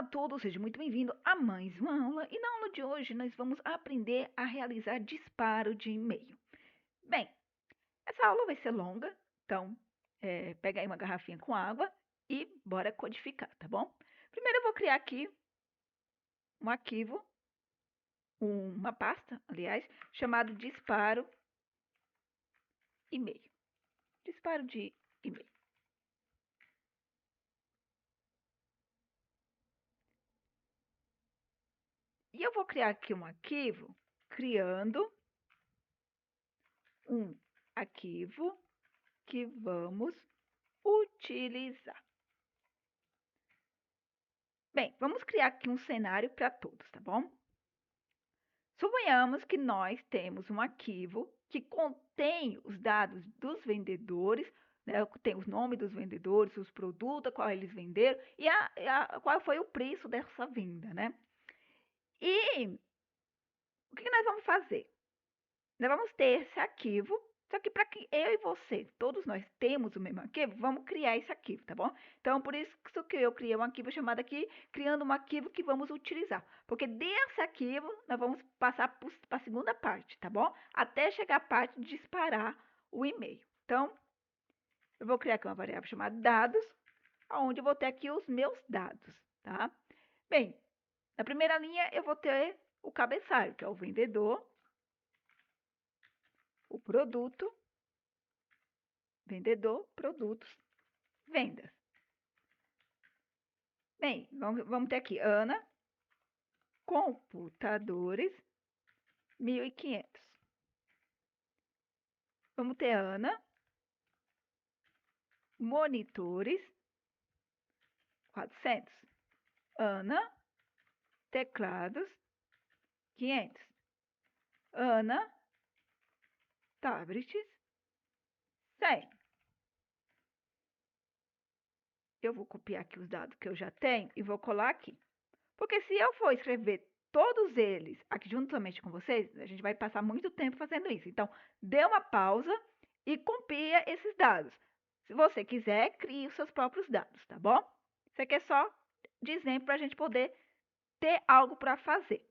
todos, seja muito bem-vindo a mais uma aula. E na aula de hoje nós vamos aprender a realizar disparo de e-mail. Bem, essa aula vai ser longa, então pega aí uma garrafinha com água e bora codificar, tá bom? Primeiro eu vou criar aqui um arquivo, uma pasta, aliás, chamado disparo e-mail. Disparo de e-mail. E eu vou criar aqui um arquivo, criando um arquivo que vamos utilizar. Bem, vamos criar aqui um cenário para todos, tá bom? Suponhamos que nós temos um arquivo que contém os dados dos vendedores, né? Tem os nomes dos vendedores, os produtos, qual eles venderam e qual foi o preço dessa venda, né? E o que nós vamos fazer? Nós vamos ter esse arquivo, só que para que eu e você, todos nós temos o mesmo arquivo, vamos criar esse arquivo, tá bom? Então, por isso que eu criei um arquivo chamado aqui, criando um arquivo que vamos utilizar. Porque desse arquivo, nós vamos passar para a segunda parte, tá bom? Até chegar a parte de disparar o e-mail. Então, eu vou criar aqui uma variável chamada dados, onde eu vou ter aqui os meus dados, tá? Bem, na primeira linha eu vou ter o cabeçalho, que é o vendedor, o produto, vendedor, produtos, vendas. Bem, vamos ter aqui Ana, computadores, 1.500. Vamos ter Ana, monitores, 400. Ana, teclados, 500. Ana, tablets, 100. Eu vou copiar aqui os dados que eu já tenho e vou colar aqui. Porque se eu for escrever todos eles aqui juntamente com vocês, a gente vai passar muito tempo fazendo isso. Então, dê uma pausa e copia esses dados. Se você quiser, crie os seus próprios dados, tá bom? Isso aqui é só de exemplo para a gente poder ter algo para fazer.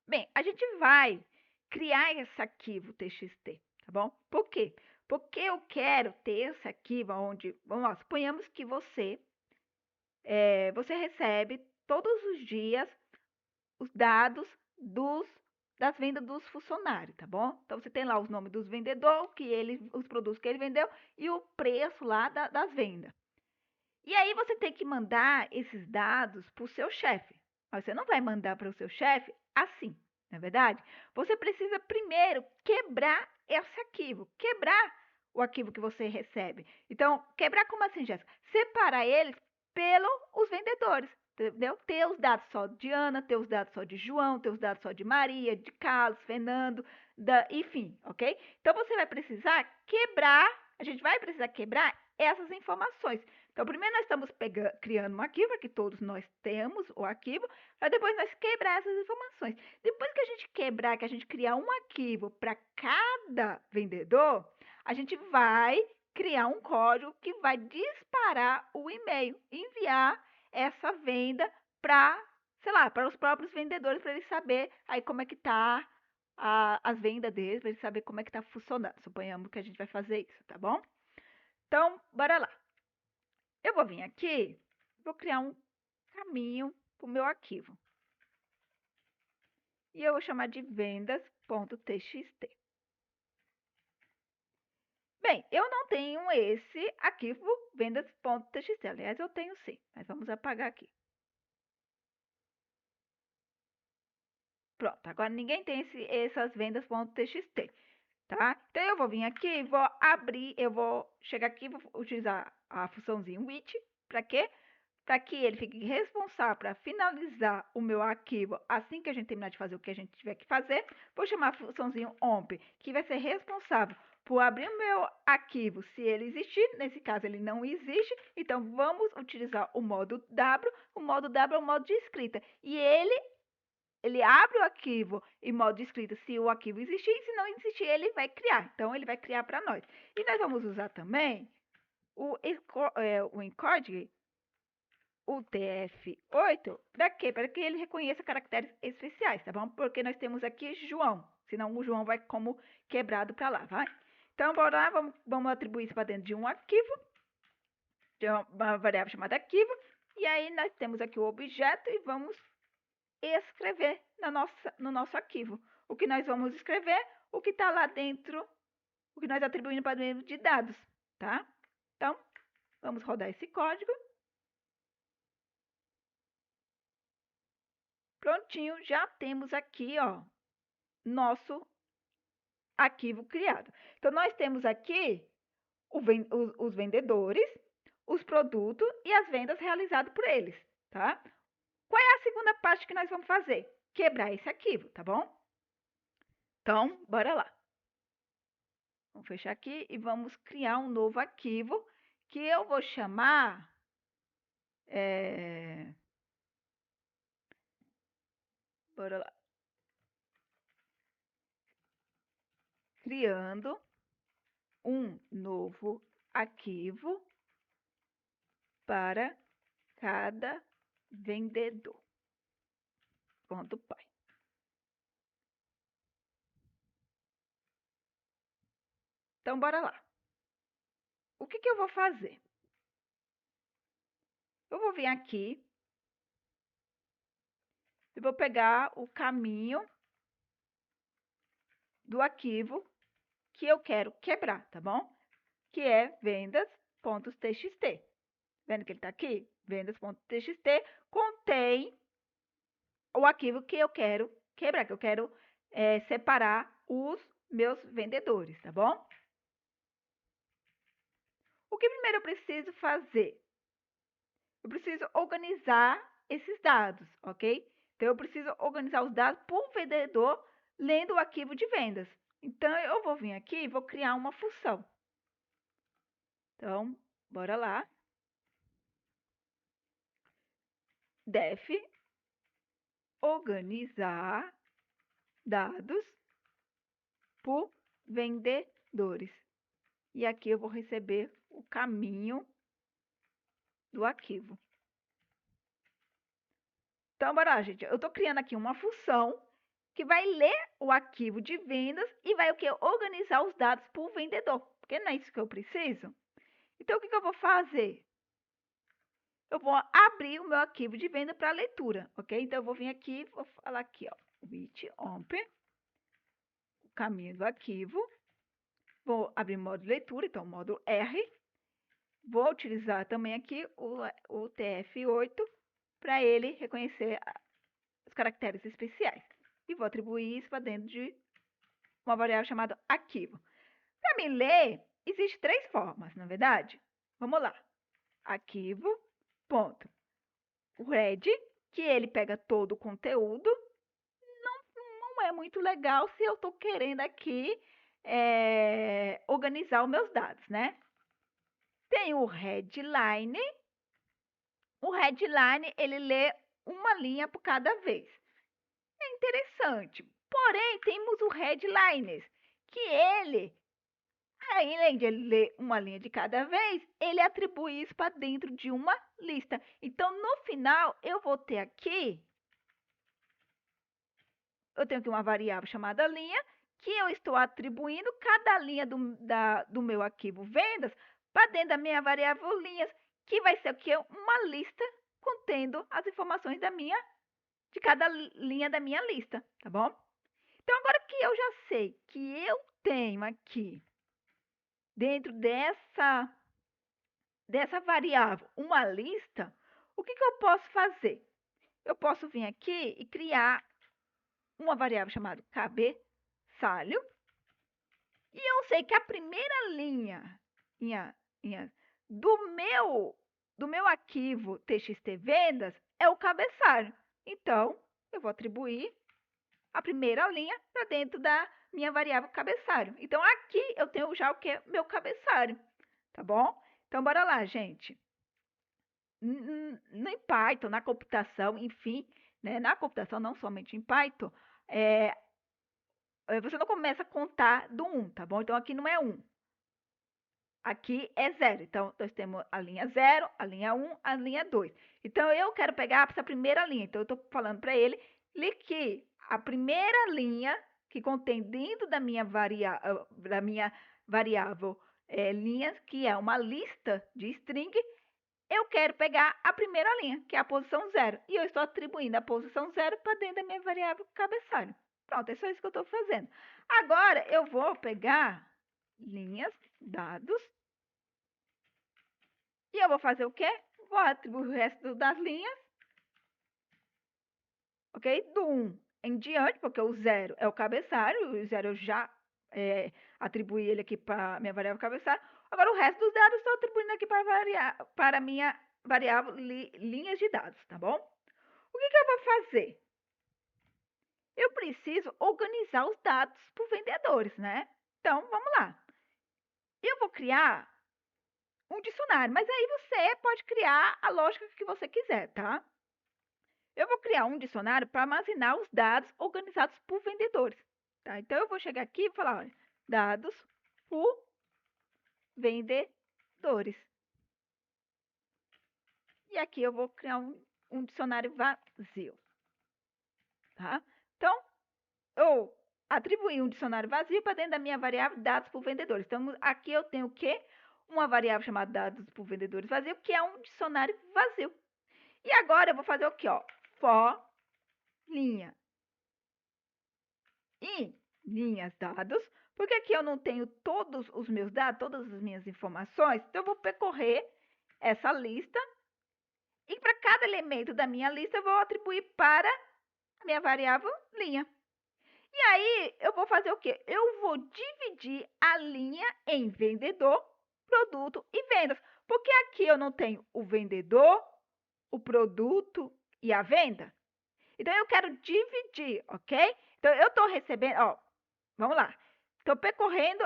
Bem, a gente vai criar esse arquivo TXT, tá bom? Por quê? Porque eu quero ter esse arquivo onde, vamos lá, suponhamos que você recebe todos os dias os dados das vendas dos funcionários, tá bom? Então, você tem lá os nomes dos vendedores, os produtos que ele vendeu e o preço lá das vendas. E aí, você tem que mandar esses dados para o seu chefe. Mas você não vai mandar para o seu chefe assim, não é verdade? Você precisa primeiro quebrar esse arquivo, quebrar o arquivo que você recebe. Então, quebrar como assim, Jéssica? Separar eles pelos vendedores. Entendeu? Ter os dados só de Ana, ter os dados só de João, ter os dados só de Maria, de Carlos, Fernando, enfim, ok? Então, você vai precisar quebrar, a gente vai precisar quebrar essas informações. Então, primeiro nós estamos criando um arquivo, que todos nós temos o arquivo, para depois nós quebrar essas informações. Depois que a gente quebrar, que a gente criar um arquivo para cada vendedor, a gente vai criar um código que vai disparar o e-mail, enviar essa venda para, sei lá, para os próprios vendedores, para eles saber aí como é que está as vendas deles, para eles saber como é que está funcionando. Suponhamos que a gente vai fazer isso, tá bom? Então, bora lá. Eu vou vir aqui, vou criar um caminho para o meu arquivo. E eu vou chamar de vendas.txt. Bem, eu não tenho esse arquivo vendas.txt. Aliás, eu tenho sim, mas vamos apagar aqui. Pronto, agora ninguém tem essas vendas.txt, tá? Então, eu vou vir aqui, vou abrir, eu vou chegar aqui, vou utilizar a funçãozinha with, para quê? Para que ele fique responsável para finalizar o meu arquivo assim que a gente terminar de fazer o que a gente tiver que fazer. Vou chamar a funçãozinha omp, que vai ser responsável por abrir o meu arquivo se ele existir. Nesse caso, ele não existe. Então, vamos utilizar o modo W. O modo W é o modo de escrita. E ele abre o arquivo em modo de escrita se o arquivo existir. E se não existir, ele vai criar. Então, ele vai criar para nós. E nós vamos usar também o encode UTF-8, para quê? Para que ele reconheça caracteres especiais, tá bom? Porque nós temos aqui João, senão o João vai como quebrado para lá, vai? Então, bora lá, vamos atribuir isso para dentro de um arquivo, de uma variável chamada arquivo, e aí nós temos aqui o objeto e vamos escrever no nosso arquivo. O que nós vamos escrever, o que está lá dentro, o que nós atribuímos para dentro de dados, tá? Então, vamos rodar esse código. Prontinho, já temos aqui, ó, nosso arquivo criado. Então, nós temos aqui os vendedores, os produtos e as vendas realizadas por eles, tá? Qual é a segunda parte que nós vamos fazer? Quebrar esse arquivo, tá bom? Então, bora lá. Vamos fechar aqui e vamos criar um novo arquivo que eu vou chamar... Bora lá. Criando um novo arquivo para cada vendedor. Ponto pai. Então, bora lá. O que eu vou fazer? Eu vou vir aqui e vou pegar o caminho do arquivo que eu quero quebrar, tá bom? Que é vendas.txt. Vendo que ele está aqui? Vendas.txt contém o arquivo que eu quero quebrar, que eu quero separar os meus vendedores, tá bom? O que primeiro eu preciso fazer? Eu preciso organizar esses dados, ok? Então, eu preciso organizar os dados por vendedor lendo o arquivo de vendas. Então, eu vou vir aqui e vou criar uma função. Então, bora lá. Def organizar dados por vendedores. E aqui eu vou receber o caminho do arquivo. Então, bora lá, gente. Eu estou criando aqui uma função que vai ler o arquivo de vendas e vai o quê? Organizar os dados por vendedor. Porque não é isso que eu preciso. Então, o que eu vou fazer? Eu vou abrir o meu arquivo de venda para leitura, ok? Então, eu vou vir aqui, vou falar aqui, ó, with open, o caminho do arquivo. Vou abrir modo leitura, então, modo R. Vou utilizar também aqui o TF8 para ele reconhecer os caracteres especiais. E vou atribuir isso para dentro de uma variável chamada arquivo. Para me ler, existem 3 formas, na verdade? Vamos lá. Arquivo, ponto. O read, que ele pega todo o conteúdo. Não é muito legal se eu estou querendo aqui organizar os meus dados, né? Tem o headline. O headline, ele lê uma linha por cada vez. É interessante. Porém, temos o headlines, que ele, além de ele ler uma linha de cada vez, ele atribui isso para dentro de uma lista. Então, no final, eu vou ter aqui, eu tenho aqui uma variável chamada linha, que eu estou atribuindo cada linha do meu arquivo vendas para dentro da minha variável linhas, que vai ser o quê? Uma lista contendo as informações de cada linha da minha lista, tá bom? Então, agora que eu já sei que eu tenho aqui, dentro dessa variável, uma lista, o que eu posso fazer? Eu posso vir aqui e criar uma variável chamada cabeçalho. E eu sei que a primeira linha do meu arquivo txt vendas é o cabeçalho. Então, eu vou atribuir a primeira linha para dentro da minha variável cabeçalho. Então, aqui eu tenho já o que? Meu cabeçalho, tá bom? Então, bora lá, gente. No Python, na computação, enfim, né? Na computação, não somente em Python, você não começa a contar do 1, tá bom? Então, aqui não é 1. aqui é 0. Então, nós temos a linha 0, a linha 1, a linha 2. Então, eu quero pegar essa primeira linha. Então, eu estou falando para ele que a primeira linha que contém dentro da minha variável linhas, que é uma lista de string, eu quero pegar a primeira linha, que é a posição 0. E eu estou atribuindo a posição 0 para dentro da minha variável cabeçalho. Pronto, é só isso que eu estou fazendo. Agora, eu vou pegar linhas, dados, e eu vou fazer o quê? Vou atribuir o resto das linhas, ok? Do 1 em diante, porque o 0 é o cabeçalho, o 0 eu já atribuí ele aqui para minha variável cabeçalho. Agora, o resto dos dados estou atribuindo aqui para a minha variável linhas de dados, tá bom? O que eu vou fazer? Eu preciso organizar os dados por vendedores, né? Então, vamos lá. Eu vou criar um dicionário, mas aí você pode criar a lógica que você quiser, tá? Eu vou criar um dicionário para armazenar os dados organizados por vendedores, tá? Então, eu vou chegar aqui e falar, olha, dados por vendedores. E aqui eu vou criar um dicionário vazio, tá? Então, eu atribuí um dicionário vazio para dentro da minha variável dados por vendedores. Então, aqui eu tenho o quê? Uma variável chamada dados por vendedores vazio, que é um dicionário vazio. E agora eu vou fazer o quê? Ó? For linha e linhas dados, porque aqui eu não tenho todos os meus dados, todas as minhas informações, então eu vou percorrer essa lista e para cada elemento da minha lista eu vou atribuir para a minha variável linha. E aí, eu vou fazer o quê? Eu vou dividir a linha em vendedor, produto e vendas. Porque aqui eu não tenho o vendedor, o produto e a venda. Então, eu quero dividir, ok? Então, eu estou recebendo, ó, vamos lá. Estou percorrendo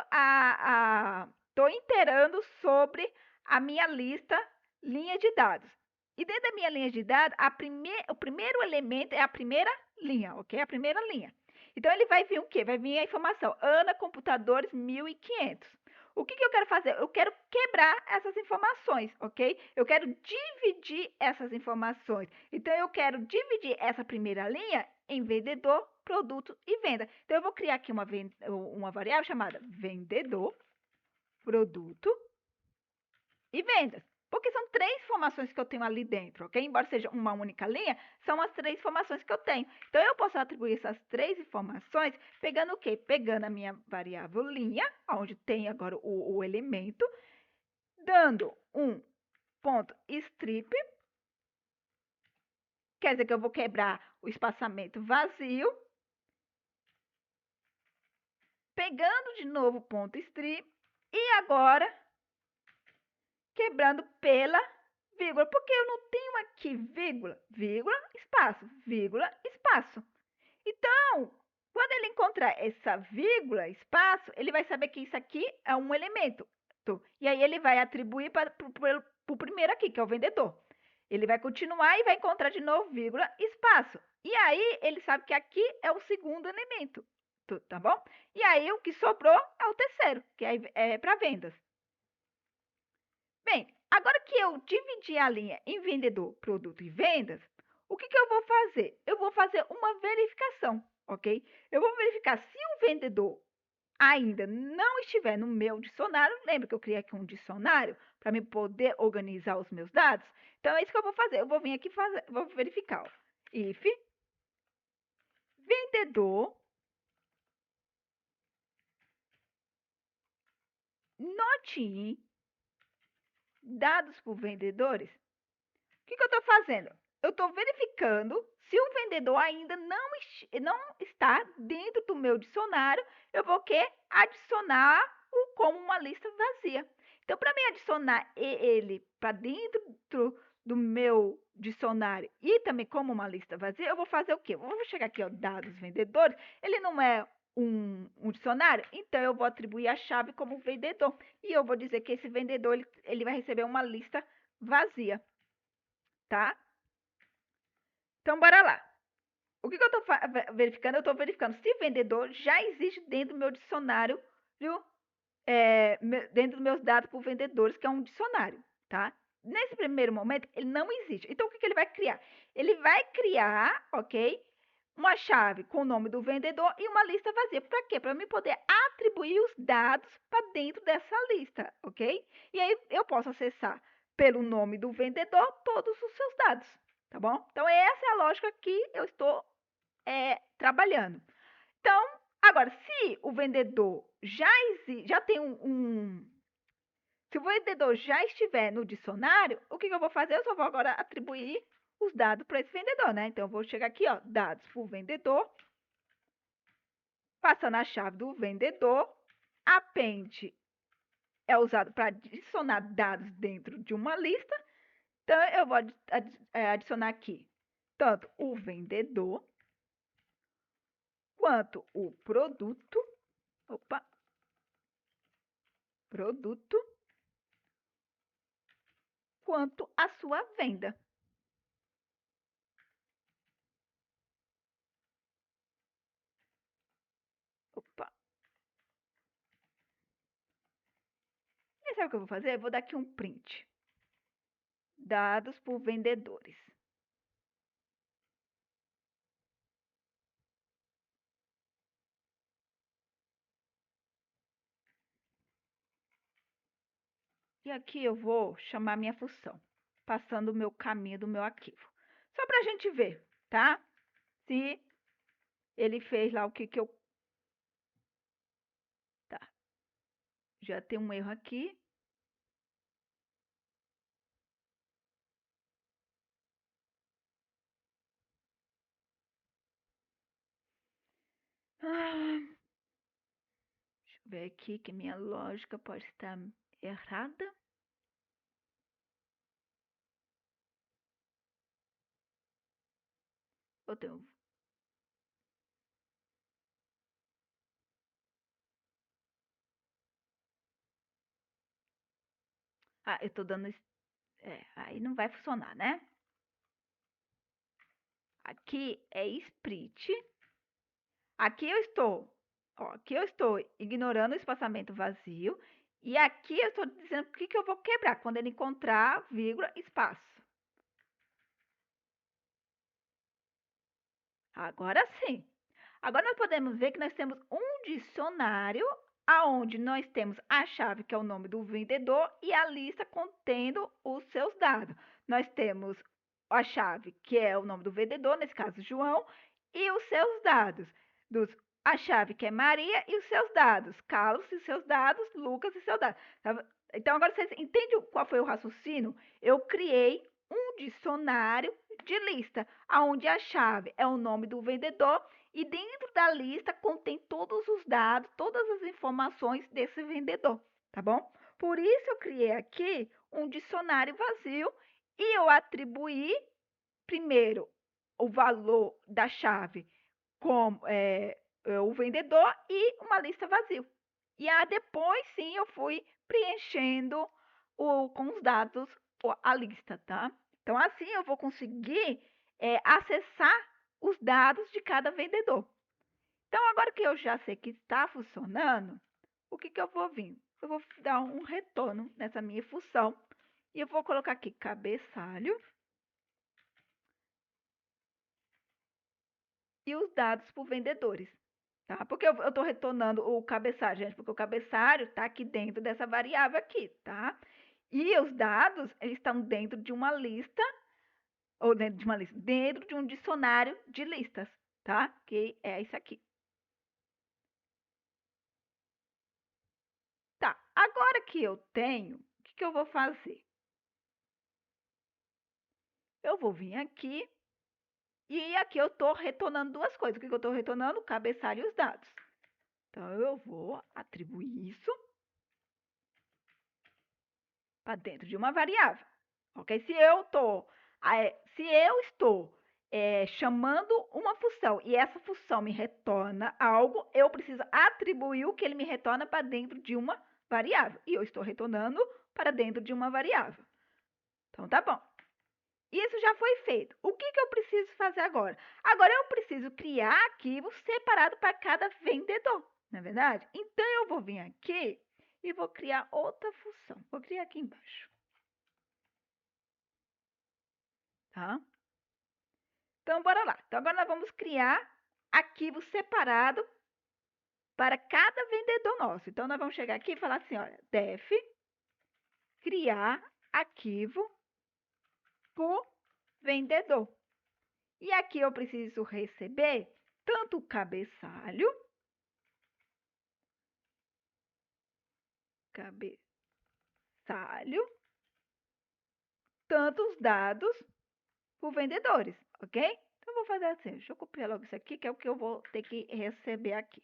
estou inteirando sobre a minha lista linha de dados. E dentro da minha linha de dados, o primeiro elemento é a primeira linha, ok? A primeira linha. Então, ele vai vir o quê? Vai vir a informação, Ana Computadores 1500. O que eu quero fazer? Eu quero quebrar essas informações, ok? Eu quero dividir essas informações. Então, eu quero dividir essa primeira linha em vendedor, produto e venda. Então, eu vou criar aqui uma variável chamada vendedor, produto e vendas. Porque são 3 informações que eu tenho ali dentro, ok? Embora seja uma única linha, são as 3 informações que eu tenho. Então, eu posso atribuir essas 3 informações pegando o quê? Pegando a minha variável linha, onde tem agora o elemento, dando um ponto strip, quer dizer que eu vou quebrar o espaçamento vazio, pegando de novo o ponto strip e agora quebrando pela vírgula, porque eu não tenho aqui vírgula, vírgula, espaço. Então, quando ele encontrar essa vírgula, espaço, ele vai saber que isso aqui é um elemento. E aí ele vai atribuir para o primeiro aqui, que é o vendedor. Ele vai continuar e vai encontrar de novo vírgula, espaço. E aí ele sabe que aqui é o segundo elemento, tá bom? E aí o que sobrou é o terceiro, que é para vendas. Bem, agora que eu dividi a linha em vendedor, produto e vendas, o que eu vou fazer? Eu vou fazer uma verificação, ok? Eu vou verificar se o vendedor ainda não estiver no meu dicionário. Lembra que eu criei aqui um dicionário para me poder organizar os meus dados? Então, é isso que eu vou fazer. Eu vou vir aqui fazer, vou verificar. Ó. If vendedor not in dados por vendedores. O que eu estou fazendo? Eu estou verificando se o vendedor ainda não está dentro do meu dicionário. Eu vou adicionar-o como uma lista vazia. Então, para me adicionar ele para dentro do meu dicionário e também como uma lista vazia, eu vou fazer o quê? Eu vou chegar aqui, ó, dados vendedores. Ele não é um dicionário, então eu vou atribuir a chave como vendedor. E eu vou dizer que esse vendedor ele vai receber uma lista vazia. Tá? Então, bora lá. O que eu estou verificando? Eu estou verificando se vendedor já existe dentro do meu dicionário dentro dos meus dados por vendedores, que é um dicionário, tá? Nesse primeiro momento, ele não existe. Então, o que ele vai criar? Ele vai criar, ok? Uma chave com o nome do vendedor e uma lista vazia. Para quê? Para eu poder atribuir os dados para dentro dessa lista, ok? E aí eu posso acessar pelo nome do vendedor todos os seus dados, tá bom? Então, essa é a lógica que eu estou trabalhando. Então, agora, se o vendedor já tem se o vendedor já estiver no dicionário, o que eu vou fazer? Eu só vou agora atribuir os dados para esse vendedor, né? Então, eu vou chegar aqui, ó, dados para o vendedor, passando a chave do vendedor, append é usado para adicionar dados dentro de uma lista, então eu vou adicionar aqui tanto o vendedor quanto o produto, quanto a sua venda. E sabe o que eu vou fazer? Eu vou dar aqui um print. Dados por vendedores. E aqui eu vou chamar minha função, passando o meu caminho do meu arquivo. Só para a gente ver, tá? Se ele fez lá o que eu... Tá. Já tem um erro aqui. Deixa eu ver aqui que minha lógica pode estar errada. Eu tenho... eu tô dando... aí não vai funcionar, né? Aqui é split. Aqui eu estou ignorando o espaçamento vazio. E aqui eu estou dizendo o que eu vou quebrar quando ele encontrar vírgula, espaço. Agora sim. Agora nós podemos ver que nós temos um dicionário aonde nós temos a chave, que é o nome do vendedor, e a lista contendo os seus dados. Nós temos a chave, que é o nome do vendedor, nesse caso João, e os seus dados. A chave, que é Maria, e os seus dados. Carlos e seus dados, Lucas e seus dados. Então, agora vocês entendem qual foi o raciocínio? Eu criei um dicionário de lista, onde a chave é o nome do vendedor e dentro da lista contém todos os dados, todas as informações desse vendedor, tá bom? Por isso eu criei aqui um dicionário vazio e eu atribuí primeiro o valor da chave como o vendedor e uma lista vazia. E depois sim eu fui preenchendo com os dados a lista, tá? Então assim eu vou conseguir acessar os dados de cada vendedor. Então agora que eu já sei que está funcionando, o que eu vou vir? Eu vou dar um retorno nessa minha função e eu vou colocar aqui cabeçalho e os dados por vendedores. Tá? Por que eu estou retornando o cabeçalho, gente? Porque o cabeçalho está aqui dentro dessa variável aqui, tá? E os dados, eles estão dentro de uma lista, ou dentro de um dicionário de listas, tá? Que é isso aqui. Tá, agora que eu tenho, o que eu vou fazer? Eu vou vir aqui, e aqui eu estou retornando duas coisas. O que eu estou retornando? O cabeçalho e os dados. Então, eu vou atribuir isso para dentro de uma variável. Ok? Se eu estou chamando uma função e essa função me retorna algo, eu preciso atribuir o que ele me retorna para dentro de uma variável. E eu estou retornando para dentro de uma variável. Então, tá bom. Isso já foi feito. O que eu preciso fazer agora? Agora eu preciso criar arquivos separados para cada vendedor, não é verdade? Então, eu vou vir aqui e vou criar outra função. Vou criar aqui embaixo. Tá? Então, bora lá. Então, agora nós vamos criar arquivo separado para cada vendedor nosso. Então, nós vamos chegar aqui e falar assim, olha, def criar arquivo por vendedor. E aqui eu preciso receber tanto o cabeçalho, tanto os dados por vendedores, ok? Então, eu vou fazer assim, deixa eu copiar logo isso aqui, que é o que eu vou ter que receber aqui.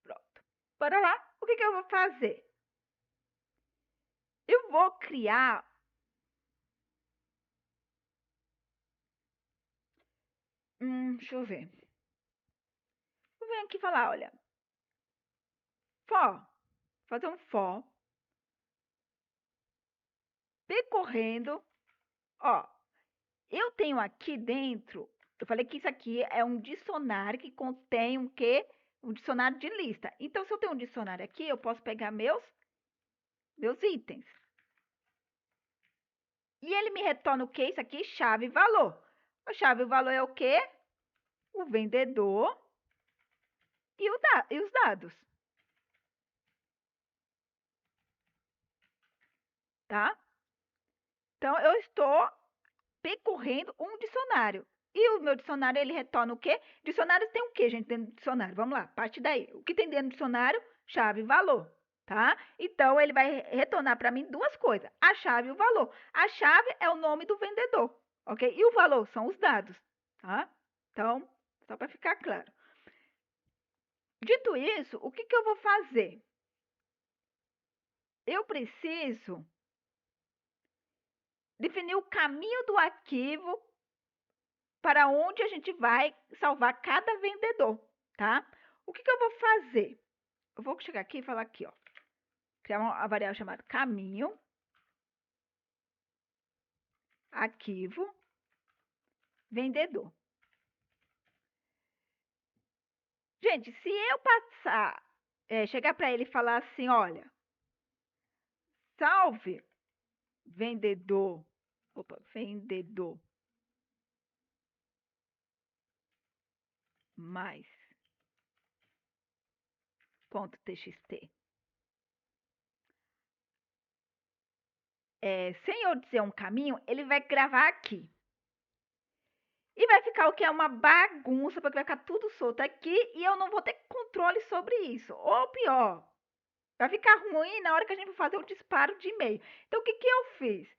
Pronto. Bora lá. O que eu vou fazer? Eu vou criar deixa eu ver. Vou vir aqui e falar, olha, for, fazer um for, percorrendo, ó, eu tenho aqui dentro, eu falei que isso aqui é um dicionário que contém um quê? Um dicionário de lista. Então, se eu tenho um dicionário aqui, eu posso pegar meus itens. E ele me retorna o quê? Isso aqui, chave e valor. A chave e o valor é o quê? O vendedor e os dados. Tá? Então, eu estou percorrendo um dicionário. E o meu dicionário, ele retorna o quê? Dicionário tem o quê, gente, dentro do dicionário? Vamos lá, parte daí. O que tem dentro do dicionário? Chave e valor, tá? Então, ele vai retornar para mim duas coisas, a chave e o valor. A chave é o nome do vendedor, ok? E o valor são os dados, tá? Então, só para ficar claro. Dito isso, o que eu vou fazer? Eu preciso definir o caminho do arquivo para onde a gente vai salvar cada vendedor, tá? O que eu vou fazer? Eu vou chegar aqui e falar aqui, ó. Criar uma variável chamada caminho, arquivo, vendedor. Gente, se eu passar, chegar para ele e falar assim, olha, salve vendedor, vendedor mais ponto .txt. Sem eu dizer um caminho, ele vai gravar aqui. E vai ficar o que é uma bagunça, porque vai ficar tudo solto aqui e eu não vou ter controle sobre isso. Ou pior, vai ficar ruim na hora que a gente for fazer o disparo de e-mail. Então, o que eu fiz?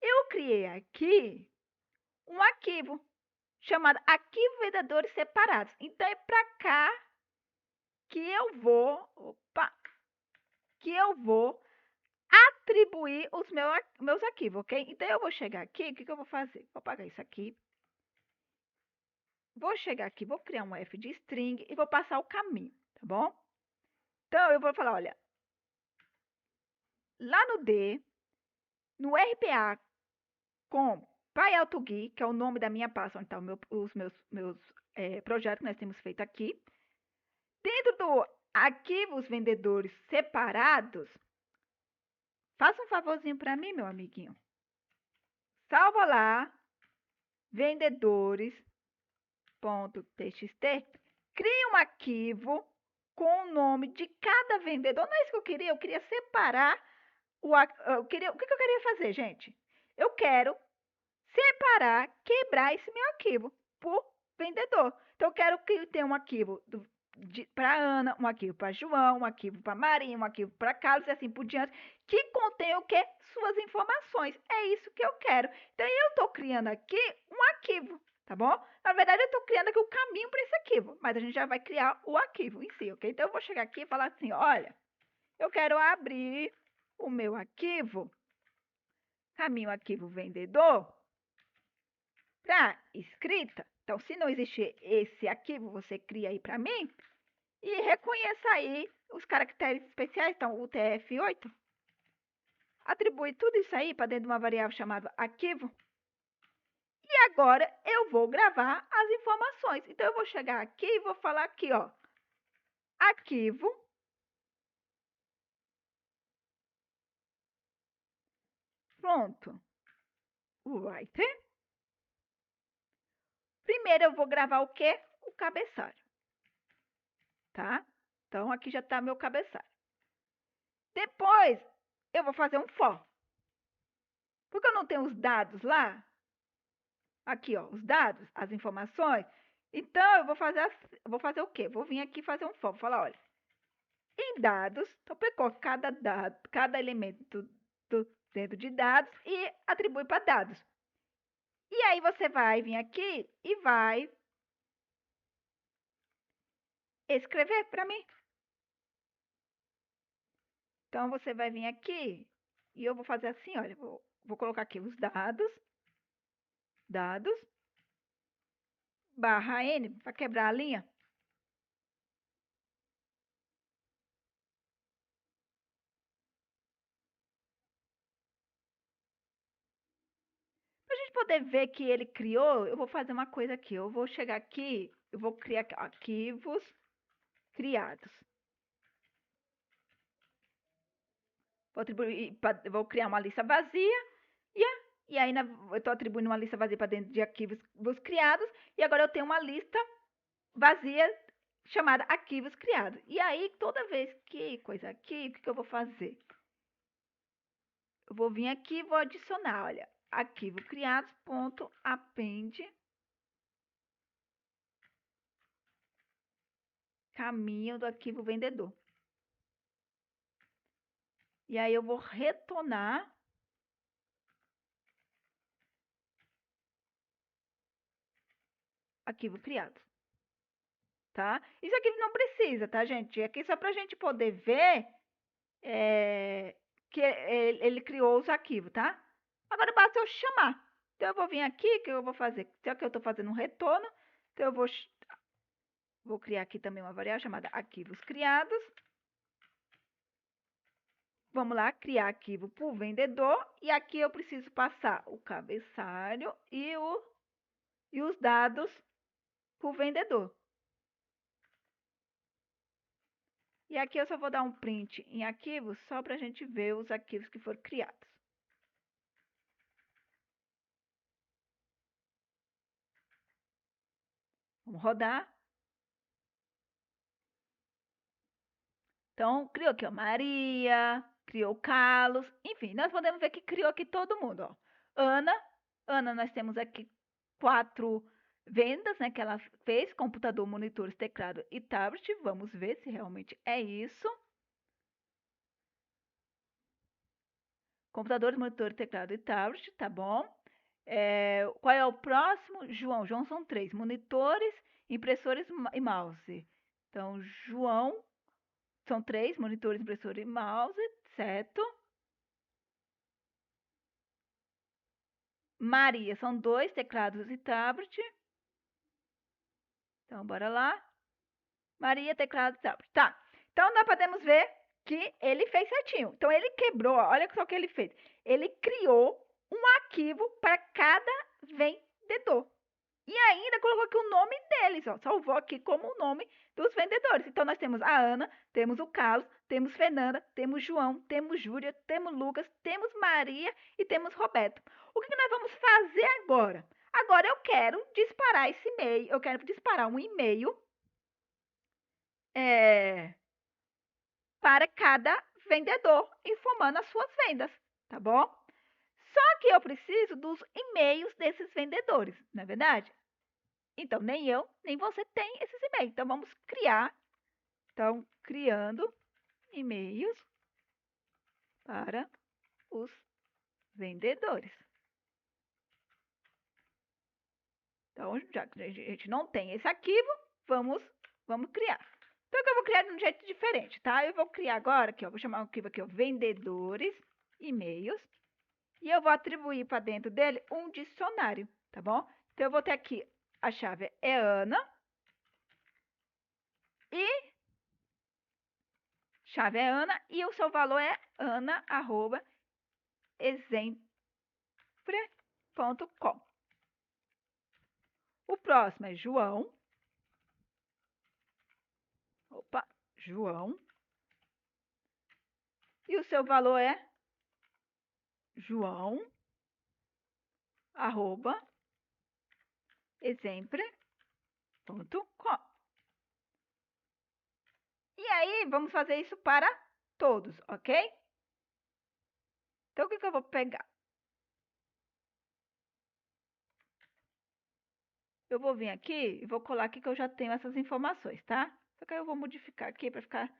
Eu criei aqui um arquivo chamado Arquivo Vendedores Separados. Então, é para cá que eu vou, atribuir os meus arquivos, ok? Então, eu vou chegar aqui, o que eu vou fazer? Vou apagar isso aqui. Vou chegar aqui, vou criar um F de string e vou passar o caminho, tá bom? Então, eu vou falar, olha, lá no D, no RPA com PyAutoGui, que é o nome da minha pasta, onde estão os meus projetos que nós temos feito aqui, dentro do arquivos vendedores separados, faça um favorzinho para mim, meu amiguinho. Salva lá, vendedores.txt, cria um arquivo com o nome de cada vendedor. Não é isso que eu queria separar o que eu queria fazer, gente? Eu quero separar, quebrar esse meu arquivo por vendedor. Então, eu quero que tenha um arquivo para Ana, um arquivo para João, um arquivo para Maria, um arquivo para Carlos e assim por diante, que contém o quê? Suas informações. É isso que eu quero. Então, eu estou criando aqui um arquivo, tá bom? Na verdade, eu estou criando aqui o caminho para esse arquivo, mas a gente já vai criar o arquivo em si, ok? Então, eu vou chegar aqui e falar assim, olha, eu quero abrir o meu arquivo, caminho arquivo vendedor, para escrita. Então, se não existir esse arquivo, você cria aí para mim e reconheça aí os caracteres especiais. Então, o TF8 atribui tudo isso aí para dentro de uma variável chamada arquivo E agora eu vou gravar as informações. Então, eu vou chegar aqui e vou falar aqui, ó. Arquivo. Pronto. Writer. Primeiro eu vou gravar o quê? O cabeçalho. Tá? Então, aqui já está meu cabeçalho. Depois, eu vou fazer um for. Porque eu não tenho os dados lá. Aqui, ó, os dados, as informações. Então, eu vou fazer o quê? Vou vir aqui fazer um for. Vou falar, olha, em dados, então pegou cada dado, cada elemento dentro de dados e atribui para dados. E aí você vai vir aqui e vai escrever para mim. Então, você vai vir aqui e eu vou fazer assim, olha, vou colocar aqui os dados, barra N, para quebrar a linha. Para a gente poder ver que ele criou, eu vou fazer uma coisa aqui. Eu vou chegar aqui, eu vou criar arquivos criados. Vou criar uma lista vazia e aí eu estou atribuindo uma lista vazia para dentro de arquivos criados e agora eu tenho uma lista vazia chamada arquivos criados. E aí, toda vez que coisa aqui, o que eu vou fazer? Eu vou vir aqui e vou adicionar, olha, arquivo criados.append caminho do arquivo vendedor. E aí eu vou retornar arquivo criado. Tá? Isso aqui não precisa, tá, gente? Aqui só para a gente poder ver que ele criou os arquivos, tá? Agora basta eu chamar. Então, eu vou vir aqui, o que eu vou fazer? Já que eu estou fazendo um retorno, então eu vou criar aqui também uma variável chamada arquivos criados. Vamos lá, criar arquivo por vendedor. E aqui eu preciso passar o cabeçalho e os dados por vendedor. E aqui eu só vou dar um print em arquivos, só para a gente ver os arquivos que foram criados. Vamos rodar. Então, criou aqui, ó, Maria, criou Carlos, enfim, nós podemos ver que criou aqui todo mundo, ó. Ana, nós temos aqui 4 vendas, né, que ela fez, computador, monitores, teclado e tablet. Vamos ver se realmente é isso. Computadores, monitor, teclado e tablet, tá bom. Qual é o próximo? João. João são 3. Monitores, impressores e mouse. Então, João são 3, monitores, impressor e mouse, certo? Maria são 2, teclados e tablet. Então, bora lá. Maria, teclado e tablet. Tá. Então, nós podemos ver que ele fez certinho. Então, ele quebrou, olha só o que ele fez. Ele criou um arquivo para cada vendedor. E ainda colocou aqui o nome deles, ó. Salvou aqui como o nome dos vendedores. Então, nós temos a Ana, temos o Carlos, temos Fernanda, temos João, temos Júlia, temos Lucas, temos Maria e temos Roberto. O que nós vamos fazer agora? Agora eu quero disparar esse e-mail, eu quero disparar um e-mail para cada vendedor, informando as suas vendas, tá bom? Só que eu preciso dos e-mails desses vendedores, não é verdade? Então, nem eu, nem você tem esses e-mails. Então, vamos criar. Então, criando e-mails para os vendedores. Então, já que a gente não tem esse arquivo, vamos criar. Então, eu vou criar de um jeito diferente, tá? Eu vou criar agora, aqui, ó, vou chamar o arquivo aqui, ó, vendedores, e-mails, e eu vou atribuir para dentro dele um dicionário, tá bom? Então, eu vou ter aqui, a chave é Ana, e chave é Ana, e o seu valor é ana@exemple.com. O próximo é João. Opa, João. E o seu valor é João, arroba, exemple.com. E aí, vamos fazer isso para todos, ok? Então, o que eu vou pegar? Eu vou vir aqui e vou colar aqui que eu já tenho essas informações, tá? Só que aí eu vou modificar aqui para ficar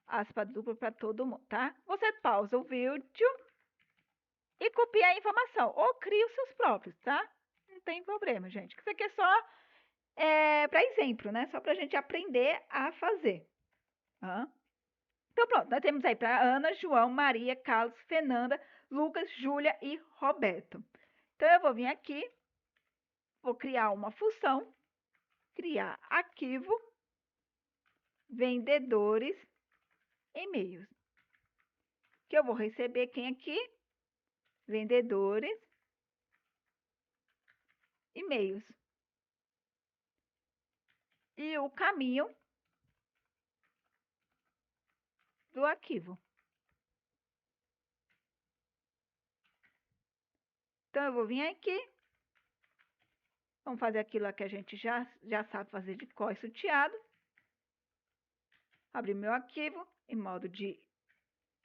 aspa dupla para todo mundo, tá? Você pausa o vídeo e copia a informação, ou cria os seus próprios, tá? Não tem problema, gente. Isso aqui é só para exemplo, né? Só para a gente aprender a fazer. Tá? Então, pronto, nós temos aí para Ana, João, Maria, Carlos, Fernanda, Lucas, Júlia e Roberto. Então, eu vou vir aqui, vou criar uma função, criar arquivo, vendedores, e-mails. Que eu vou receber quem aqui? Vendedores, e-mails. E o caminho do arquivo. Então, eu vou vir aqui, vamos fazer aquilo que a gente já sabe fazer de cor e salteado. Abrir meu arquivo em modo de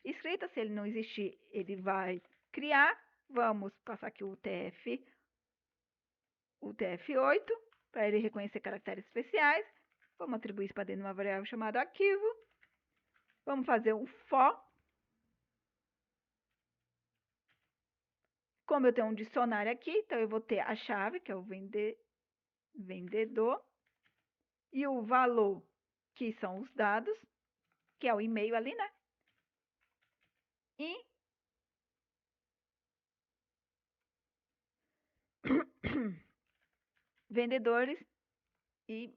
escrita. Se ele não existir, ele vai criar. Vamos passar aqui o TF8, para ele reconhecer caracteres especiais. Vamos atribuir isso para dentro de uma variável chamada arquivo. Vamos fazer um for. Como eu tenho um dicionário aqui, então eu vou ter a chave, que é o vendedor, e o valor, que são os dados, que é o e-mail ali, né? E vendedores e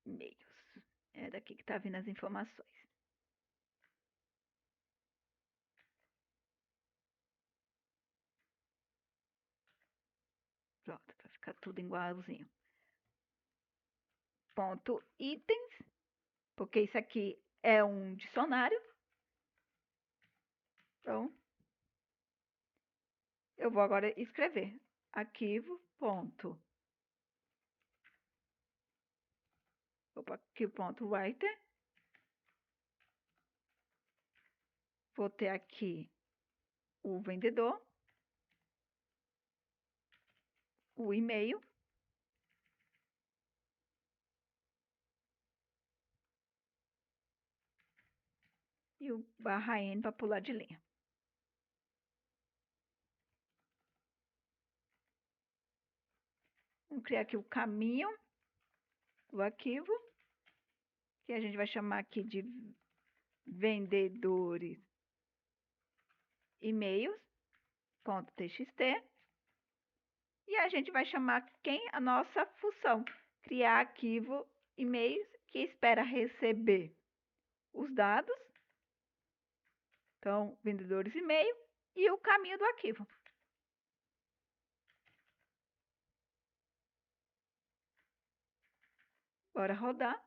e-mails. É daqui que está vindo as informações. Pronto, para ficar tudo igualzinho. Ponto itens, porque isso aqui é um dicionário. Então, eu vou agora escrever arquivo ponto. Arquivo ponto writer. Vou ter aqui o vendedor, o e-mail, e o barra N para pular de linha. Vamos criar aqui o caminho do arquivo, que a gente vai chamar aqui de vendedores e-mails.txt. E a gente vai chamar quem? A nossa função. Criar arquivo e-mails que espera receber os dados. Então, vendedores e-mail e o caminho do arquivo. Bora rodar.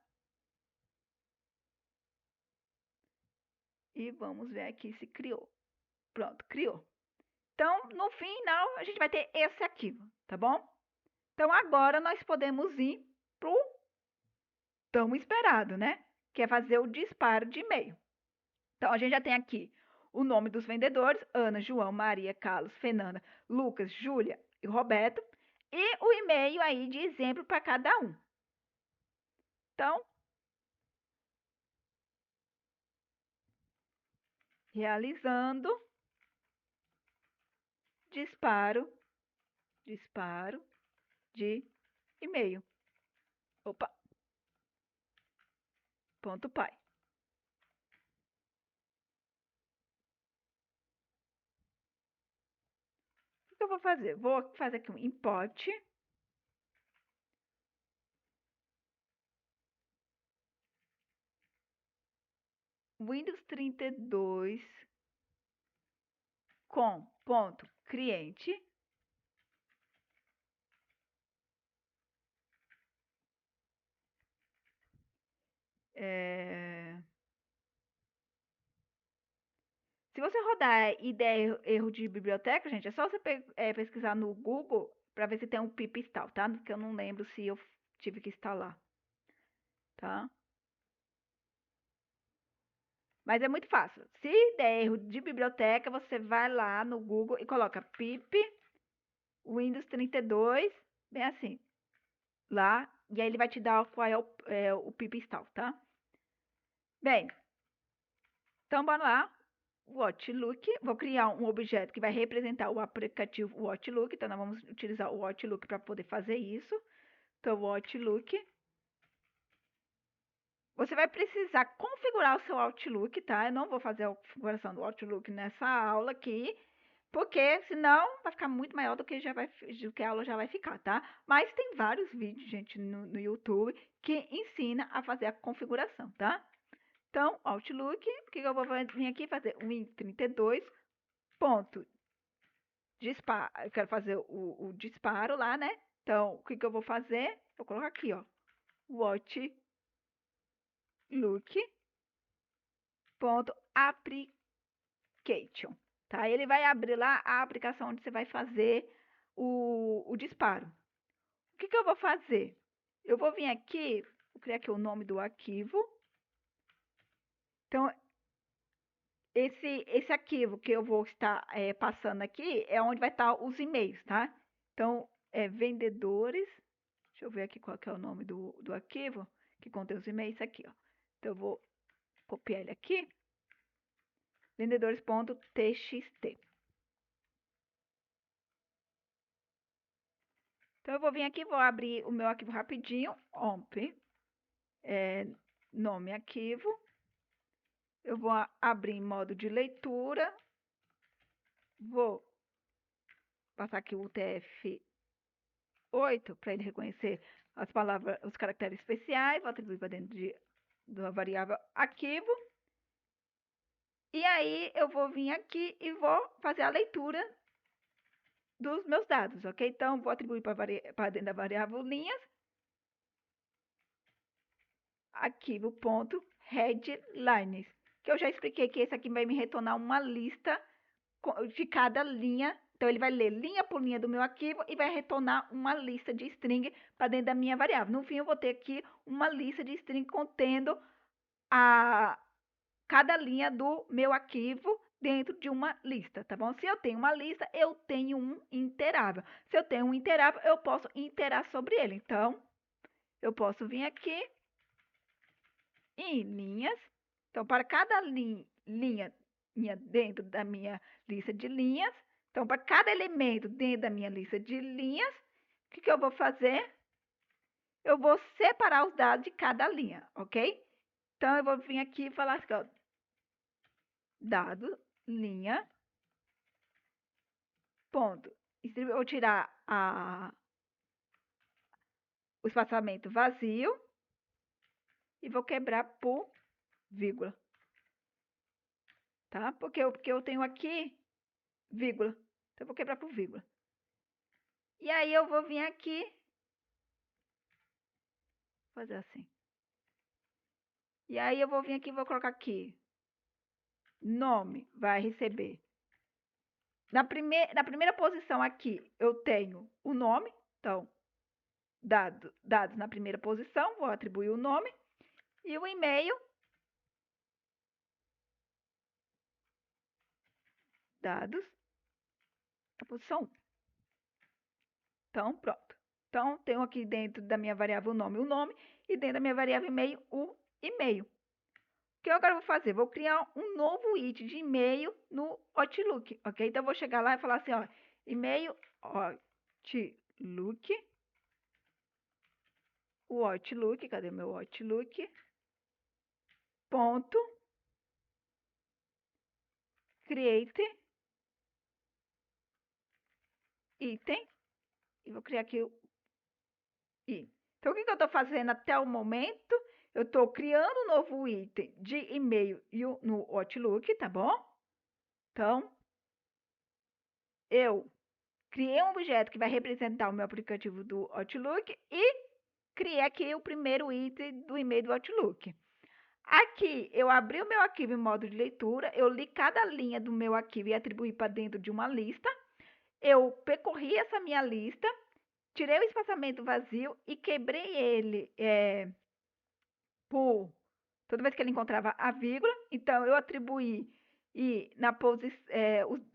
E vamos ver aqui se criou. Pronto, criou. Então, no final, a gente vai ter esse arquivo, tá bom? Então, agora nós podemos ir para o tão esperado, né? Que é fazer o disparo de e-mail. Então, a gente já tem aqui o nome dos vendedores: Ana, João, Maria, Carlos, Fernanda, Lucas, Júlia e Roberto. E o e-mail aí de exemplo para cada um. Então, realizando disparo de e-mail. Opa, ponto pai. O que eu vou fazer? Vou fazer aqui um import. Windows 32 com ponto cliente. Se você rodar e der erro de biblioteca, gente, é só você pesquisar no Google para ver se tem um pip install, tá? Porque eu não lembro se eu tive que instalar, tá? Mas é muito fácil. Se der erro de biblioteca, você vai lá no Google e coloca pip Windows 32, bem assim, lá, e aí ele vai te dar qual é o pip install, tá? Bem, então bora lá. O Outlook, vou criar um objeto que vai representar o aplicativo Outlook, então nós vamos utilizar o Outlook para poder fazer isso. Então, o Outlook, você vai precisar configurar o seu Outlook, tá? Eu não vou fazer a configuração do Outlook nessa aula aqui, porque senão vai ficar muito maior do que a aula já vai ficar, tá? Mas tem vários vídeos, gente, no YouTube que ensina a fazer a configuração, tá? Então, Outlook, o que eu vou vir aqui fazer? Win32 ponto disparo, eu quero fazer o disparo lá, né? Então, o que eu vou fazer? Vou colocar aqui, ó, Outlook ponto application, tá? Ele vai abrir lá a aplicação onde você vai fazer o disparo. O que eu vou fazer? Eu vou vir aqui, vou criar aqui o nome do arquivo. Então, esse arquivo que eu vou estar passando aqui é onde vai estar os e-mails, tá? Então, vendedores, deixa eu ver aqui qual que é o nome do arquivo que contém os e-mails, aqui, ó. Então, eu vou copiar ele aqui, vendedores.txt. Então, eu vou vir aqui, vou abrir o meu arquivo rapidinho, omp, nome arquivo. Eu vou abrir em modo de leitura, vou passar aqui o UTF-8 para ele reconhecer as palavras, os caracteres especiais, vou atribuir para dentro da variável arquivo. E aí eu vou vir aqui e vou fazer a leitura dos meus dados, ok? Então, vou atribuir para dentro da variável linhas, arquivo.headlines, que eu já expliquei que esse aqui vai me retornar uma lista de cada linha. Então, ele vai ler linha por linha do meu arquivo e vai retornar uma lista de string para dentro da minha variável. No fim, eu vou ter aqui uma lista de string contendo cada linha do meu arquivo dentro de uma lista, tá bom? Se eu tenho uma lista, eu tenho um interável. Se eu tenho um interável, eu posso iterar sobre ele. Então, eu posso vir aqui em linhas. Então, para cada linha dentro da minha lista de linhas, então, para cada elemento dentro da minha lista de linhas, o que eu vou fazer? Eu vou separar os dados de cada linha, ok? Então, eu vou vir aqui e falar assim, ó, dado, linha, ponto. Eu vou tirar o espaçamento vazio e vou quebrar por vírgula, tá? Porque eu tenho aqui vírgula, então eu vou quebrar por vírgula. E aí eu vou vir aqui, fazer assim. E aí eu vou vir aqui e vou colocar aqui, nome, vai receber. Na primeira posição aqui, eu tenho o nome, então, dados na primeira posição, vou atribuir o nome, e o e-mail, dados, na posição 1. Então, pronto. Então, tenho aqui dentro da minha variável nome o nome, e dentro da minha variável e-mail o e-mail. O que eu agora vou fazer? Vou criar um novo item de e-mail no Outlook, ok? Então, eu vou chegar lá e falar assim, ó, e-mail Outlook, o Outlook, cadê o meu Outlook? Ponto, create, item, e vou criar aqui o i. Então, o que eu estou fazendo até o momento? Eu estou criando um novo item de e-mail no Outlook, tá bom? Então, eu criei um objeto que vai representar o meu aplicativo do Outlook e criei aqui o primeiro item do e-mail do Outlook. Aqui, eu abri o meu arquivo em modo de leitura, eu li cada linha do meu arquivo e atribuí para dentro de uma lista. Eu percorri essa minha lista, tirei o espaçamento vazio e quebrei ele por toda vez que ele encontrava a vírgula. Então, eu atribuí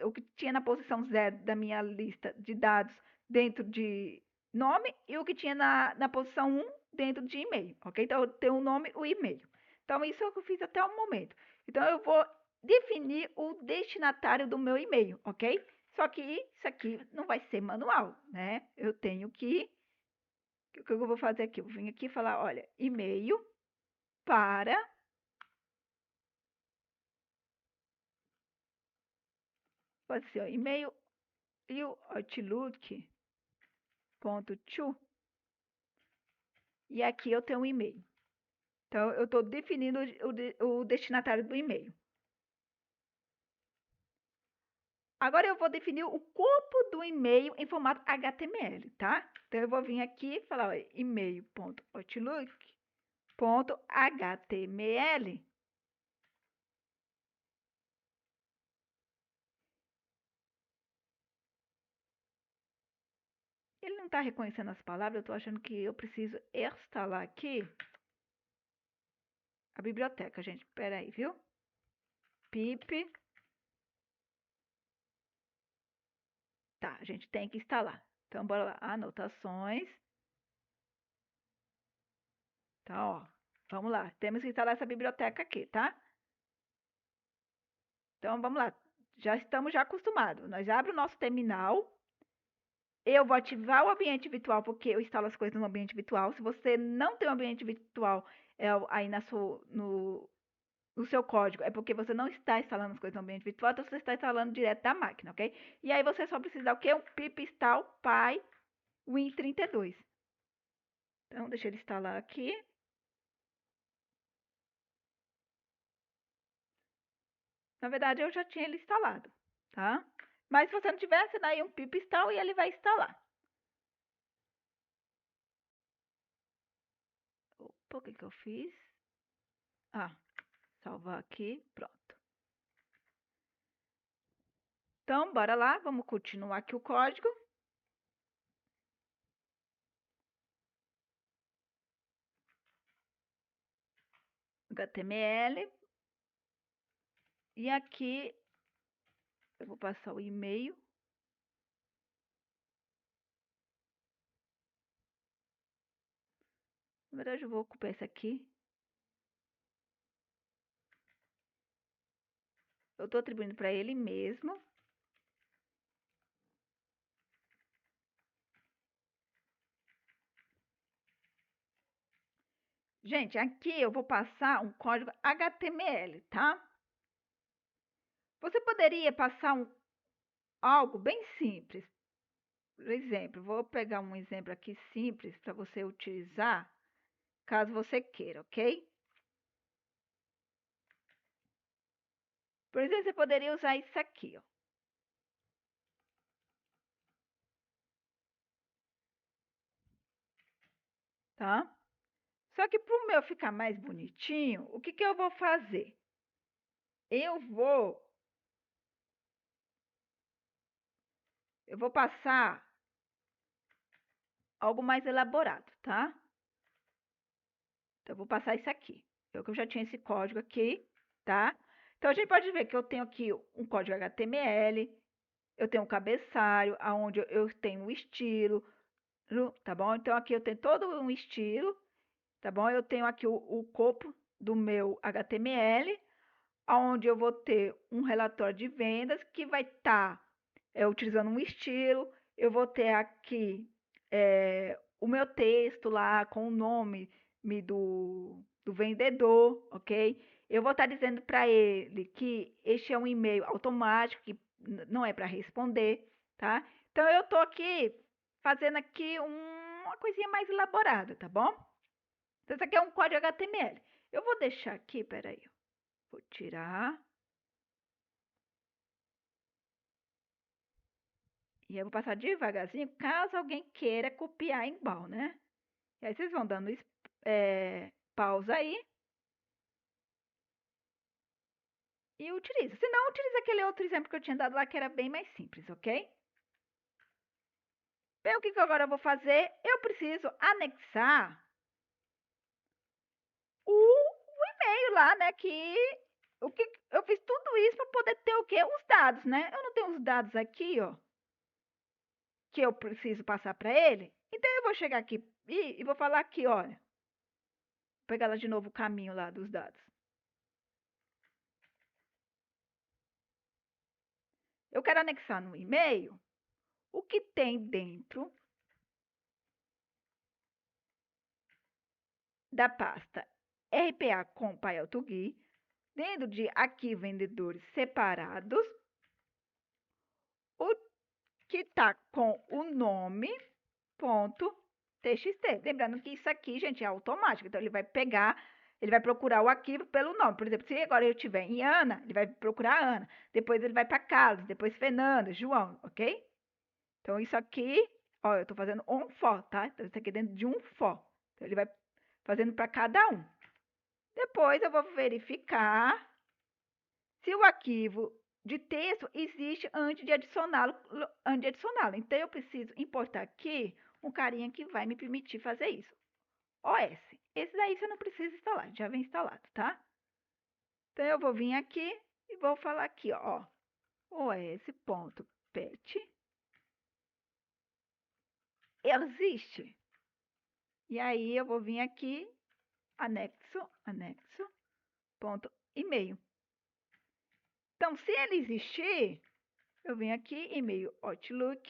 o que tinha na posição 0 da minha lista de dados dentro de nome e o que tinha na posição 1 dentro de e-mail, ok? Então, eu tenho o nome e o e-mail. Então, isso é o que eu fiz até o momento. Então, eu vou definir o destinatário do meu e-mail, ok? Só que isso aqui não vai ser manual, né? Eu tenho que... O que eu vou fazer aqui? Eu vou vir aqui e falar, olha, e-mail para... Pode ser, ó, e-mail e o Outlook.to. E aqui eu tenho um e-mail. Então, eu estou definindo o destinatário do e-mail. Agora, eu vou definir o corpo do e-mail em formato HTML, tá? Então, eu vou vir aqui e falar, ó, e-mail.outlook.html. Ele não está reconhecendo as palavras, eu estou achando que eu preciso instalar aqui a biblioteca, gente. Espera aí, viu? Pip. Tá, a gente tem que instalar. Então, bora lá. Anotações. Tá, ó. Vamos lá. Temos que instalar essa biblioteca aqui, tá? Então, vamos lá. Já estamos já acostumados. Nós abrimos o nosso terminal. Eu vou ativar o ambiente virtual, porque eu instalo as coisas no ambiente virtual. Se você não tem um ambiente virtual aí no seu código, é porque você não está instalando as coisas no ambiente virtual, então você está instalando direto da máquina, ok? E aí você só precisa o quê? Um pip install py win32. Então, deixa ele instalar aqui. Na verdade, eu já tinha ele instalado, tá? Mas se você não tiver, você dá aí um pip install e ele vai instalar. Opa, o que eu fiz? Ah, salvar aqui, pronto. Então, bora lá, vamos continuar aqui o código. HTML. E aqui eu vou passar o e-mail. Na verdade, eu vou ocupar esse aqui. Eu estou atribuindo para ele mesmo. Gente, aqui eu vou passar um código HTML, tá? Você poderia passar algo bem simples. Por exemplo, vou pegar um exemplo aqui simples para você utilizar, caso você queira, ok? Por exemplo, você poderia usar isso aqui, ó. Tá? Só que para o meu ficar mais bonitinho, o que que eu vou fazer? Eu vou passar algo mais elaborado, tá? Então, eu vou passar isso aqui. Eu já tinha esse código aqui, tá? Então, a gente pode ver que eu tenho aqui um código HTML, eu tenho um cabeçalho, onde eu tenho um estilo, tá bom? Então, aqui eu tenho todo um estilo, tá bom? Eu tenho aqui o corpo do meu HTML, onde eu vou ter um relatório de vendas que vai estar utilizando um estilo. Eu vou ter aqui o meu texto lá com o nome do vendedor, ok? Eu vou estar dizendo para ele que este é um e-mail automático, que não é para responder, tá? Então, eu estou aqui fazendo aqui uma coisinha mais elaborada, tá bom? Então, isso aqui é um código HTML. Eu vou deixar aqui, peraí, vou tirar. E eu vou passar devagarzinho, caso alguém queira copiar igual, né? E aí vocês vão dando pausa aí. e utiliza. Se não, utiliza aquele outro exemplo que eu tinha dado lá, que era bem mais simples, ok? Bem, o que agora eu vou fazer? Eu preciso anexar o e-mail lá, né? Que eu fiz tudo isso para poder ter o quê? Os dados, né? Eu não tenho os dados aqui, ó, que eu preciso passar para ele. Então, eu vou chegar aqui e vou falar aqui, olha. Vou pegar lá de novo o caminho lá dos dados. Eu quero anexar no e-mail o que tem dentro da pasta RPA Compile to Gui, dentro de aqui vendedores separados, o que está com o nome ponto .txt. Lembrando que isso aqui, gente, é automático. Então, ele vai pegar, ele vai procurar o arquivo pelo nome. Por exemplo, se agora eu estiver em Ana, ele vai procurar Ana. Depois ele vai para Carlos, depois Fernanda, João, ok? Então, isso aqui, ó, eu estou fazendo um for, tá? Então, isso aqui é dentro de um for. Então, ele vai fazendo para cada um. Depois, eu vou verificar se o arquivo de texto existe antes de adicioná-lo. Então, eu preciso importar aqui um carinha que vai me permitir fazer isso. OS. Esse daí você não precisa instalar, já vem instalado, tá? Então, eu vou vir aqui e vou falar aqui, ó, os.pet existe. E aí, eu vou vir aqui, anexo, ponto e-mail. Então, se ele existir, eu venho aqui, e-mail Outlook,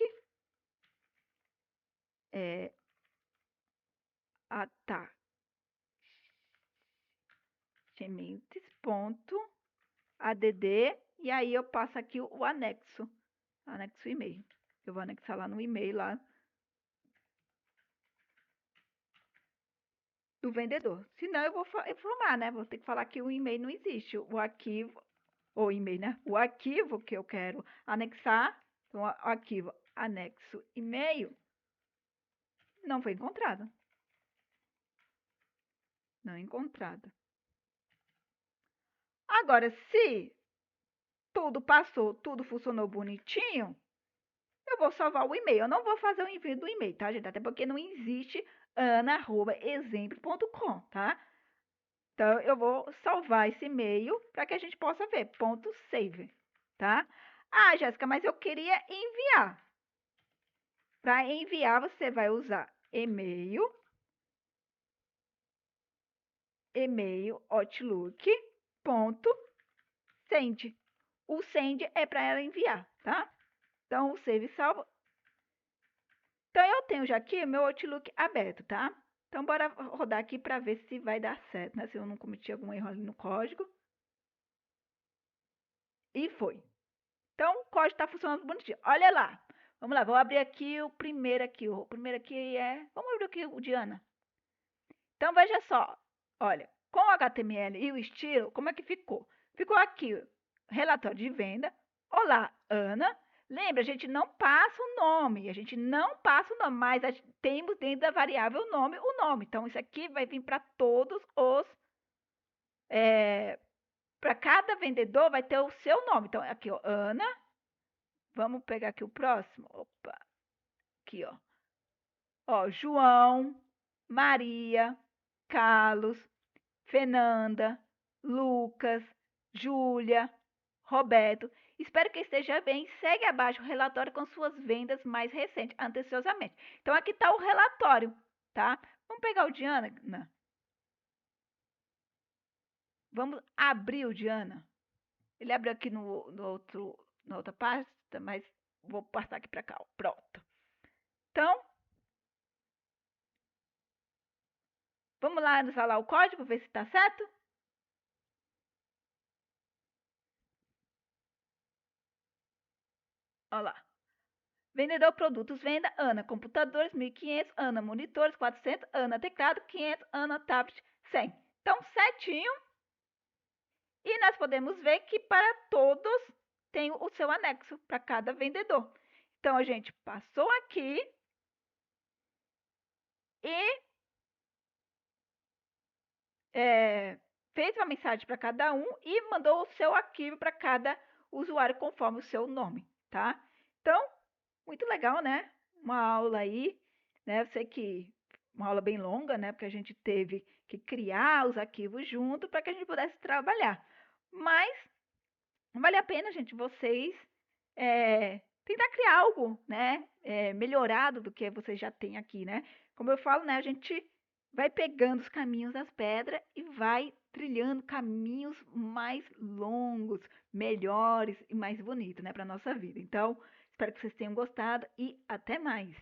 attachments.add, e aí eu passo aqui o anexo e-mail. Eu vou anexar lá no e-mail lá do vendedor. Senão eu vou informar, né? Vou ter que falar que o e-mail não existe. O arquivo, ou e-mail, né? O arquivo que eu quero anexar, então, o arquivo anexo e-mail, não foi encontrado. Não encontrado. Agora, se tudo passou, tudo funcionou bonitinho, eu vou salvar o e-mail. Eu não vou fazer o envio do e-mail, tá, gente? Até porque não existe ana@exemplo.com, tá? Então, eu vou salvar esse e-mail para que a gente possa ver. .save, tá? Ah, Jéssica, mas eu queria enviar. Para enviar, você vai usar e-mail, outlook.send. O send é para ela enviar, tá? Então, o save salvo. Então, eu tenho já aqui meu Outlook aberto, tá? Então, bora rodar aqui para ver se vai dar certo, né? Se eu não cometi algum erro ali no código. E foi. Então, o código está funcionando bonitinho. Olha lá. Vamos lá, vou abrir aqui o primeiro aqui. O primeiro aqui é... Vamos abrir aqui o de Ana. Então, veja só. Olha, com o HTML e o estilo, como é que ficou? Ficou aqui, relatório de venda. Olá, Ana. Lembra, a gente não passa o nome. A gente não passa o nome, mas temos dentro da variável nome o nome. Então, isso aqui vai vir para todos os... para cada vendedor vai ter o seu nome. Então, aqui, ó, Ana. Vamos pegar aqui o próximo. Opa, aqui, ó. Ó, João, Maria, Carlos, Fernanda, Lucas, Júlia, Roberto. Espero que esteja bem. Segue abaixo o relatório com suas vendas mais recentes, anteciosamente. Então, aqui está o relatório, tá? Vamos pegar o de Ana. Vamos abrir o de Ana. Ele abriu aqui na outra pasta, mas vou passar aqui para cá. Ó. Pronto. Então, vamos lá instalar o código, ver se está certo? Olha lá. Vendedor produtos, venda, Ana. Computadores, 1.500, Ana. Monitores, 400, Ana. Teclado, 500, Ana. Tablet, 100. Então, certinho. E nós podemos ver que para todos tem o seu anexo, para cada vendedor. Então, a gente passou aqui e fez uma mensagem para cada um e mandou o seu arquivo para cada usuário conforme o seu nome, tá? Então, muito legal, né? Uma aula aí, né? Eu sei que uma aula bem longa, né? Porque a gente teve que criar os arquivos junto para que a gente pudesse trabalhar. Mas vale a pena, gente, vocês tentar criar algo, né? Melhorado do que vocês já têm aqui, né? Como eu falo, né? A gente vai pegando os caminhos das pedras e vai trilhando caminhos mais longos, melhores e mais bonitos, né? Para nossa vida. Então, espero que vocês tenham gostado e até mais.